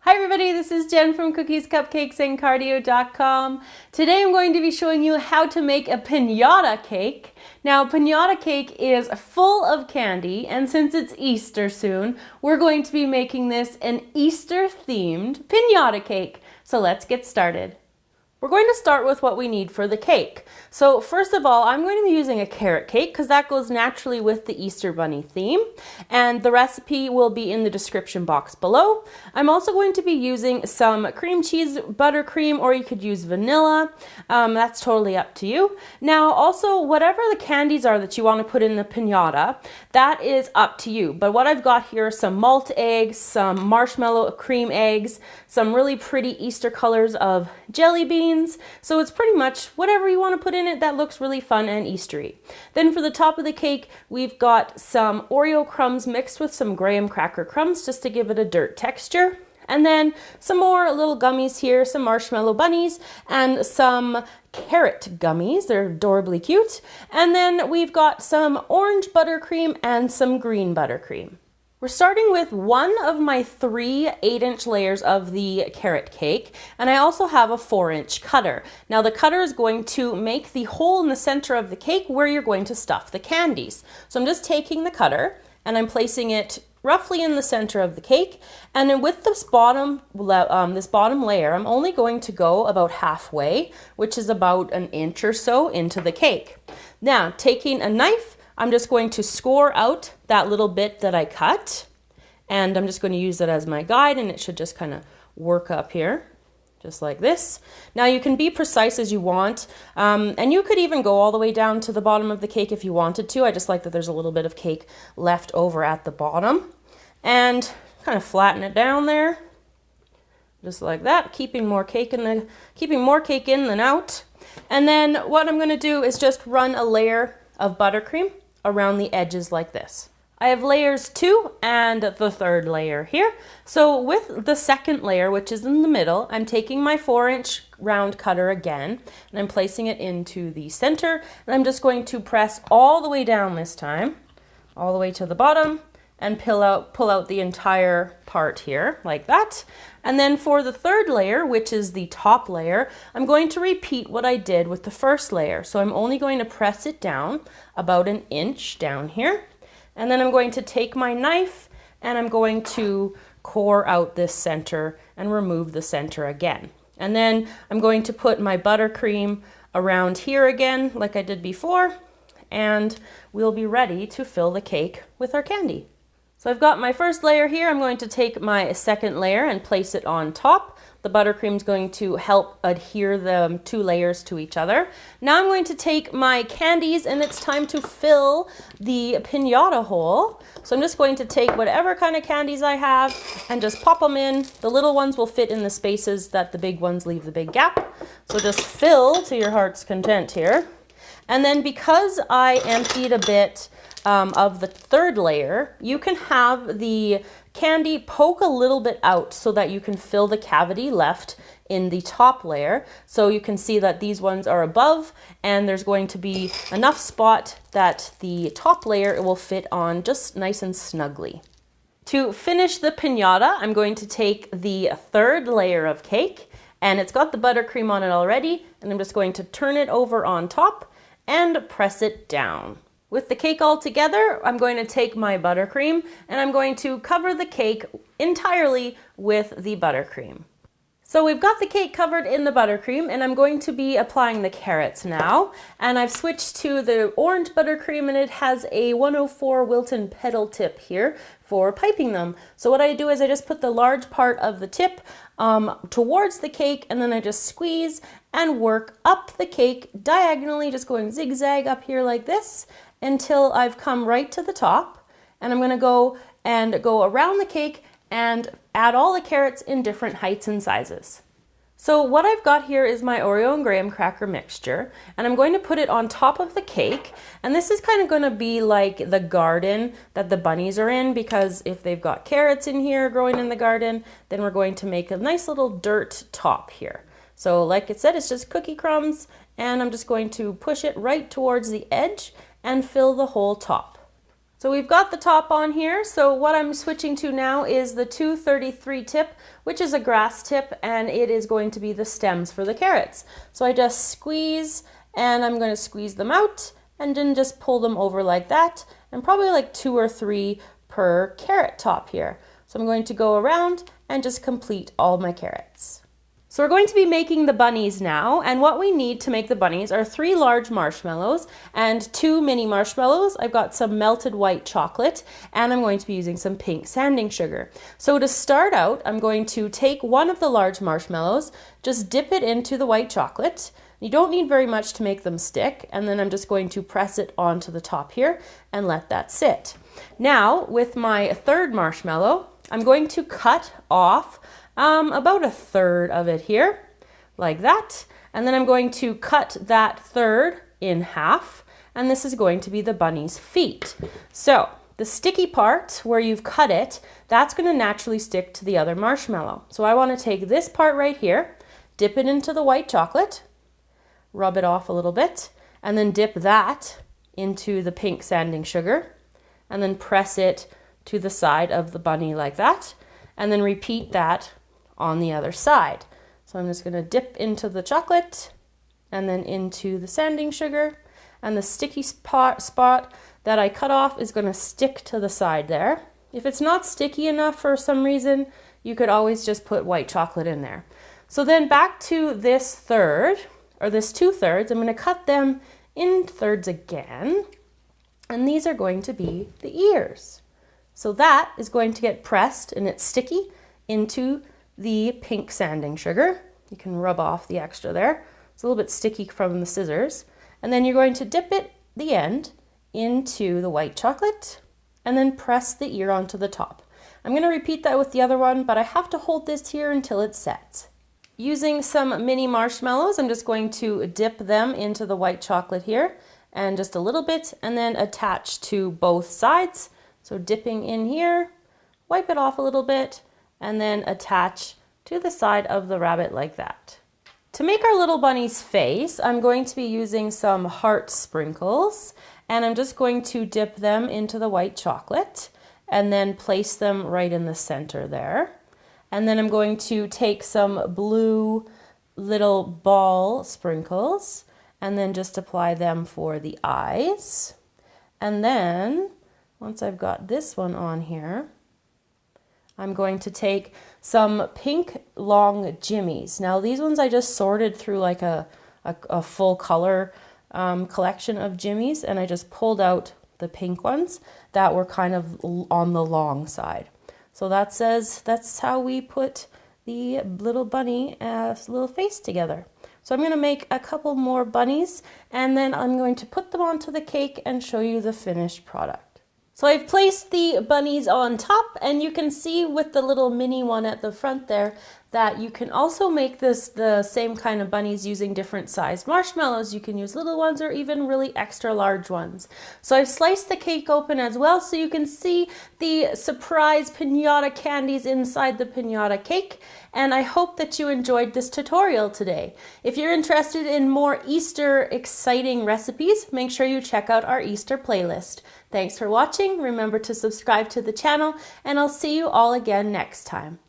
Hi everybody, this is Jen from Cookies, Cupcakes, and Cardio.com. Today I'm going to be showing you how to make a pinata cake. Now, pinata cake is full of candy, and since it's Easter soon, we're going to be making this an Easter-themed pinata cake. So let's get started. We're going to start with what we need for the cake. So first of all, I'm going to be using a carrot cake because that goes naturally with the Easter Bunny theme. And the recipe will be in the description box below. I'm also going to be using some cream cheese buttercream, or you could use vanilla. That's totally up to you. Now also, whatever the candies are that you want to put in the pinata, that is up to you. But what I've got here are some malt eggs, some marshmallow cream eggs, some really pretty Easter colors of jelly beans. So it's pretty much whatever you want to put in it that looks really fun and Eastery. Then for the top of the cake, we've got some Oreo crumbs mixed with some graham cracker crumbs just to give it a dirt texture. And then some more little gummies here, some marshmallow bunnies and some carrot gummies. They're adorably cute. And then we've got some orange buttercream and some green buttercream. We're starting with one of my 3 8-inch layers of the carrot cake, and I also have a 4-inch cutter. Now the cutter is going to make the hole in the center of the cake where you're going to stuff the candies. So I'm just taking the cutter and I'm placing it roughly in the center of the cake, and then with this bottom layer, I'm only going to go about halfway, which is about an inch or so into the cake. Now taking a knife, I'm just going to score out that little bit that I cut, and I'm just going to use it as my guide, and it should just kind of work up here, just like this. Now you can be precise as you want, and you could even go all the way down to the bottom of the cake if you wanted to. I just like that there's a little bit of cake left over at the bottom, and kind of flatten it down there, just like that, keeping more cake in than out. And then what I'm going to do is just run a layer of buttercream around the edges like this. I have layers 2 and the 3rd layer here. So with the 2nd layer, which is in the middle, I'm taking my 4-inch round cutter again, and I'm placing it into the center, and I'm just going to press all the way down this time, all the way to the bottom, and pull out the entire part here, like that. And then for the 3rd layer, which is the top layer, I'm going to repeat what I did with the 1st layer. So I'm only going to press it down about an inch down here. And then I'm going to take my knife and I'm going to core out this center and remove the center again. And then I'm going to put my buttercream around here again, like I did before, and we'll be ready to fill the cake with our candy. So I've got my 1st layer here. I'm going to take my 2nd layer and place it on top. The buttercream is going to help adhere the 2 layers to each other. Now I'm going to take my candies, and it's time to fill the pinata hole. So I'm just going to take whatever kind of candies I have and just pop them in. The little ones will fit in the spaces that the big ones leave the big gap. So just fill to your heart's content here. And then because I emptied a bit of the 3rd layer, you can have the candy poke a little bit out so that you can fill the cavity left in the top layer. So you can see that these ones are above, and there's going to be enough spot that the top layer will fit on just nice and snugly. To finish the pinata, I'm going to take the 3rd layer of cake, and it's got the buttercream on it already, and I'm just going to turn it over on top and press it down. With the cake all together, I'm going to take my buttercream and I'm going to cover the cake entirely with the buttercream. So we've got the cake covered in the buttercream, and I'm going to be applying the carrots now. And I've switched to the orange buttercream, and it has a 104 Wilton petal tip here for piping them. So what I do is I just put the large part of the tip towards the cake, and then I just squeeze and work up the cake diagonally, just going zigzag up here like this until I've come right to the top. And I'm going to go around the cake and add all the carrots in different heights and sizes. So what I've got here is my Oreo and graham cracker mixture, and I'm going to put it on top of the cake. And this is kind of going to be like the garden that the bunnies are in, because if they've got carrots in here growing in the garden, then we're going to make a nice little dirt top here. So like it said, it's just cookie crumbs, and I'm just going to push it right towards the edge and fill the whole top. So So we've got the top on here. So what I'm switching to now is the 233 tip, which is a grass tip, and it is going to be the stems for the carrots. So I just squeeze, and I'm going to squeeze them out and then just pull them over like that, and probably like 2 or 3 per carrot top here. So I'm going to go around and just complete all my carrots. So we're going to be making the bunnies now, and what we need to make the bunnies are 3 large marshmallows and 2 mini marshmallows. I've got some melted white chocolate, and I'm going to be using some pink sanding sugar. So to start out, I'm going to take one of the large marshmallows, just dip it into the white chocolate. You don't need very much to make them stick, and then I'm just going to press it onto the top here and let that sit. Now, with my third marshmallow, I'm going to cut off about 1/3 of it here, like that. And then I'm going to cut that third in half, and this is going to be the bunny's feet. So the sticky part where you've cut it, that's going to naturally stick to the other marshmallow. So I want to take this part right here, dip it into the white chocolate, rub it off a little bit, and then dip that into the pink sanding sugar, and then press it to the side of the bunny like that, and then repeat that on the other side. So I'm just going to dip into the chocolate and then into the sanding sugar, and the sticky spot that I cut off is going to stick to the side there. If it's not sticky enough for some reason, you could always just put white chocolate in there. So then back to this third, or this 2/3, I'm going to cut them in thirds again, and these are going to be the ears. So that is going to get pressed, and it's sticky, into the pink sanding sugar. You can rub off the extra there. It's a little bit sticky from the scissors. And then you're going to dip it, the end, into the white chocolate, and then press the ear onto the top. I'm going to repeat that with the other one, but I have to hold this here until it sets. Using some mini marshmallows, I'm just going to dip them into the white chocolate here, and just a little bit, and then attach to both sides. So dipping in here, wipe it off a little bit, and then attach to the side of the rabbit like that. To make our little bunny's face, I'm going to be using some heart sprinkles, and I'm just going to dip them into the white chocolate and then place them right in the center there. And then I'm going to take some blue little ball sprinkles and then just apply them for the eyes. And then once I've got this one on here, I'm going to take some pink long jimmies. Now these ones I just sorted through like a full color collection of jimmies, and I just pulled out the pink ones that were kind of on the long side. So that says that's how we put the little bunny little face together. So I'm going to make a couple more bunnies, and then I'm going to put them onto the cake and show you the finished product. So I've placed the bunnies on top, and you can see with the little mini one at the front there that you can also make this the same kind of bunnies using different sized marshmallows. You can use little ones or even really extra large ones. So I've sliced the cake open as well, so you can see the surprise pinata candies inside the pinata cake. And I hope that you enjoyed this tutorial today. If you're interested in more Easter exciting recipes, make sure you check out our Easter playlist. Thanks for watching. Remember to subscribe to the channel, and I'll see you all again next time.